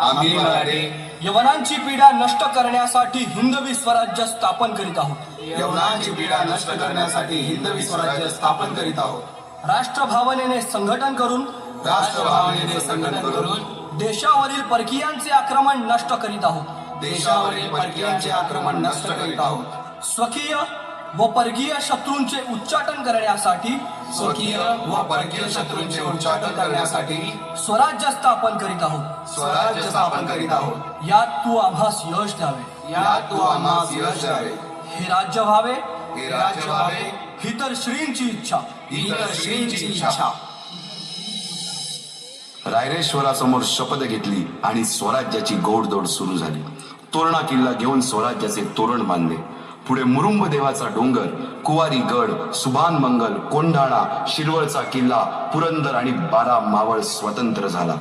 आम्ही मराठे यवनांची पीडा नष्ट करण्यासाठी हिंदवी स्वराज्य स्थापन करीत आहोत. यवनांची पीडा नष्ट करण्यासाठी हिंदवी स्वराज्य स्थापन करीत आहोत. राष्ट्रभावनेने संघटन करून राष्ट्रभावनेने संघटन करून देशावरील परकीयांचे आक्रमण नष्ट करीत आहोत. देशावरील परकीयांचे आक्रमण नष्ट करीत आहोत. स्वकीय व परकीय शत्रूंचे उच्चाटन करण्यासाठी स्वकीय व परकीय शत्रूंचे उच्चाटन करण्यासाठी स्वराज्य स्थापन करीत आहोत. स्वराज्य स्थापन करीत आहोत. यात तू आम्हास यश द्यावे. यात तू आम्हास यश द्यावे. हे राज्य व्हावे हे राज्य व्हावे ही तर श्रींची इच्छा. ही तर श्रींची इच्छा. रायरेश्वरासमोर शपथ घेतली आणि स्वराज्याची गोडदोड सुरू झाली. तोरणा किल्ला घेऊन स्वराज्याचे तोरण बांधले. पुढे मुरुंब देवाचा डोंगर, कुवारी गड, सुभान मंगल, कोंढाणा, शिरवळचा किल्ला, पुरंदर आणि 12 मावळ स्वतंत्र झाला.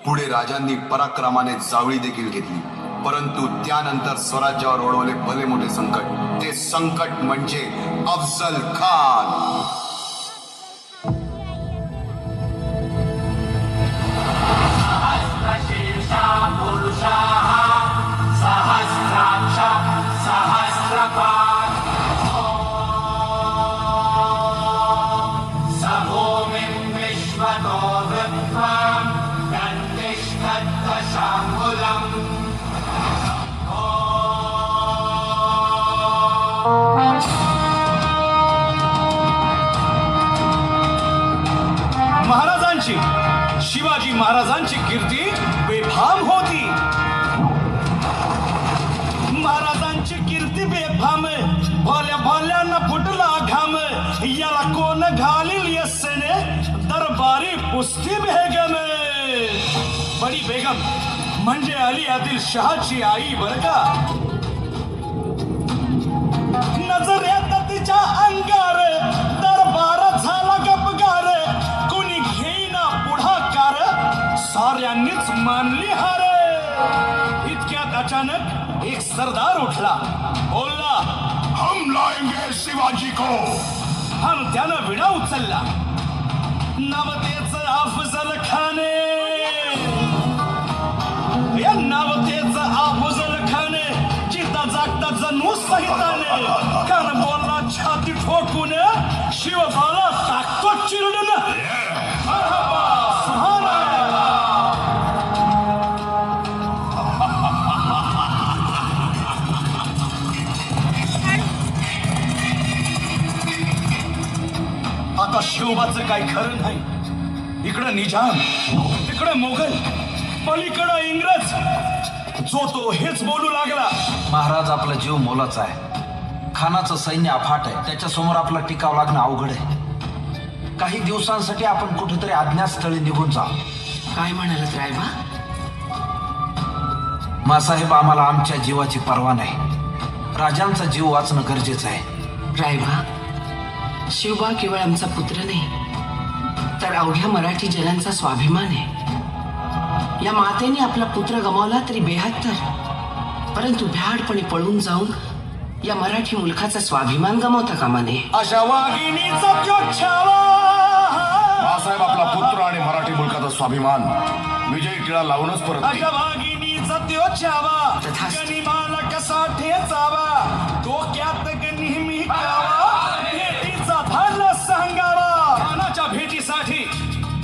पुढे राजांनी पराक्रमाने जावळी देखील घेतली. परंतु त्यानंतर स्वराज्यावर ओढवले भले मोठे संकट. ते संकट म्हणजे अफजल खान. महाराजांची, शिवाजी महाराजांची कीर्ती बेफाम होती. महाराजांची कीर्ती बेफाम, भोल्या भोल्यांना फुटला घाम. याला कोण घालील यस्सेने, दरबारी पुस्ती बेगम. बडी बेगम म्हणजे अली आदिल शहाची आई बर का. नजरेत तिच्या अंगार दरबार झाला गपगार. कुणी घेईना पुढाकार, साऱ्यांनीच मानली हार. इतक्यात अचानक एक सरदार उठला, बोलला, हम लाएंगे शिवाजी को. आणि त्यानं विडा उचलला. नाव त्याच अफजल खान. या नाव त्याच अफजल खान. चिता जागता जणू सहिताने. कान बोलला छाती ठोकून, शिवबाला टाकतो चिरडून. आता शिवबाचं काही खरं नाही. इकडं निजाम, तिकडं मोगल, पलीकडं इंग्रज. जो तो हेच बोलू लागला. महाराज, आपला जीव मोलाचा आहे. खानाचं सैन्य अफाट आहे. त्याच्यासमोर आपला टिकाव लागणं अवघड आहे. काही दिवसांसाठी आपण कुठेतरी अज्ञातस्थळी निघून जा. काय म्हणालात रायबा? मासाहेब, आम्हाला आमच्या जीवाची पर्वा नाही. राजांचा जीव वाचणं गरजेचं आहे. रायबा, शिवबा केवळ आमचा पुत्र नाही, तर अवघ्या मराठी जनांचा स्वाभिमान आहे. या मातेने आपला पुत्र गमावला तरी 72, परंतु भ्याडपणे पळून जाऊन या मराठी मुलखाचा स्वाभिमान गमावता कामा नये. अशा वाघिणीचा त्यो छावा. बाळासाहेब, आपला पुत्र आणि मराठी मुलकाचा स्वाभिमान विजयी टिळा लावूनच परत. अशा वाघिणीचा त्यो छावा. तथास्तु. गनिमाला कसा ठेचावा, डोक्यात नेहमी कावा. भेटीचा धाडला सांगावा. खानाच्या भेटीसाठी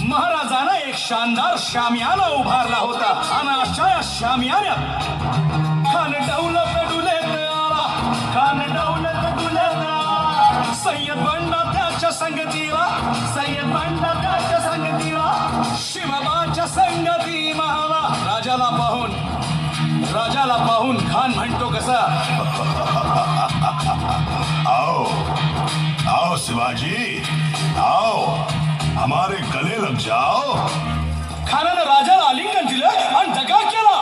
महाराजानं एक शानदार शामियाना उभारला होता. आणि अशा या शामियान्यात खान दौलत डुलेत आला. खान दौलत डुलेत आला. सय्यद बंडा त्याच्या संगतीला. सय्यद बंडा त्याच्या संगतीला. शिवबाच्या संगती महाला. राजाला पाहून खान म्हणतो कसा, आओ आओ शिवाजी, आओ हमारे गले लग जाओ. खानानं राजाला आलिंगन दिलं आणि दगा केला.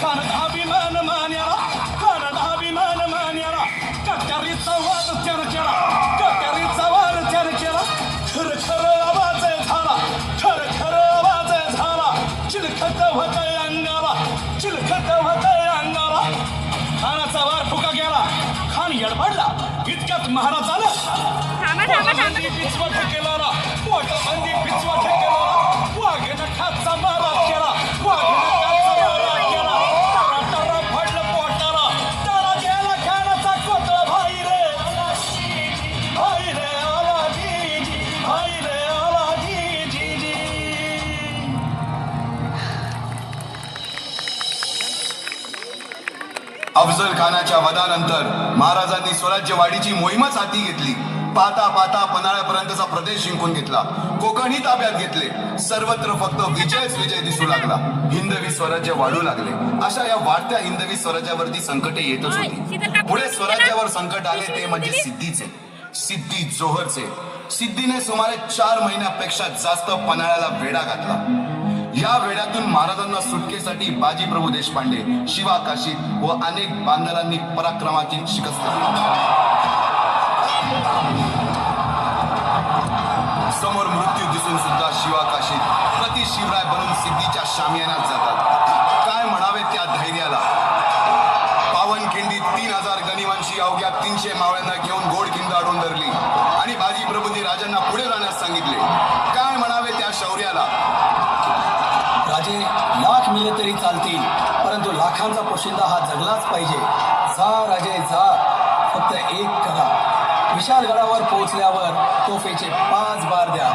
खान अभिमान मान्याला. खान अभिमान मान्याला. कट्यारीचा वाद त्यानं केला. कट्यारीचा वाद त्यानं केला. खरं खरं आवाज झाला. खरं खरं आवाज झाला. चिलखत होतंय अंगाला. चिलखत होतंय अंगाला. खानाचा वार फुका गेला. खान यडपडला. इतक्यात महाराजानं पोटामध्ये पिचवट केला. पोटामध्ये पिचवट केला. वाघेनं खाचा मारा केला. वाघेनं खाचा शिवाजीच्या वधानंतर महाराजांनी स्वराज्यवाढीची मोहीमच हाती घेतली. पाहता पाहता पन्हाळ्यापर्यंतचा प्रदेश जिंकून घेतला. कोकणही ताब्यात घेतले. सर्वत्र फक्त विजयच विजय दिसू लागला. हिंदवी स्वराज्य वाढू लागले. अशा या वाढत्या हिंदवी स्वराज्यावरती संकटे येतच होती. पुढे स्वराज्यावर संकट आले ते म्हणजे सिद्धीचे, सिद्धी जोहरचे. सिद्धीने सुमारे 4 महिन्यापेक्षा जास्त पन्हाळ्याला वेढा घातला. या वेड्यातून महाराजांना सुटकेसाठी बाजीप्रभू देशपांडे, शिवा काशीद व अनेक बांधवांनी पराक्रमाची शिकस्त दिली. समोर मृत्यू दिसून सुद्धा शिवा काशीद प्रति शिवराय बनून सिद्धीच्या शामियानात जातात. काय म्हणावे त्या धैर्याला. पावनखिंडीत 3000 गनिमांशी अवघ्या 300 मावळ्यांना घेऊन गोडखिंड अडवून धरली आणि बाजीप्रभूंनी राजांना पुढे जाण्यास सांगितले. काय म्हणावे त्या शौर्याला. राजे लाख मिले तरी चालतील, परंतु लाखांचा पोशिंदा हा जगलाच पाहिजे. जा राजे जा, फक्त एक करा. विशाल गडावर पोहोचल्यावर तोफेचे 5 बार द्या.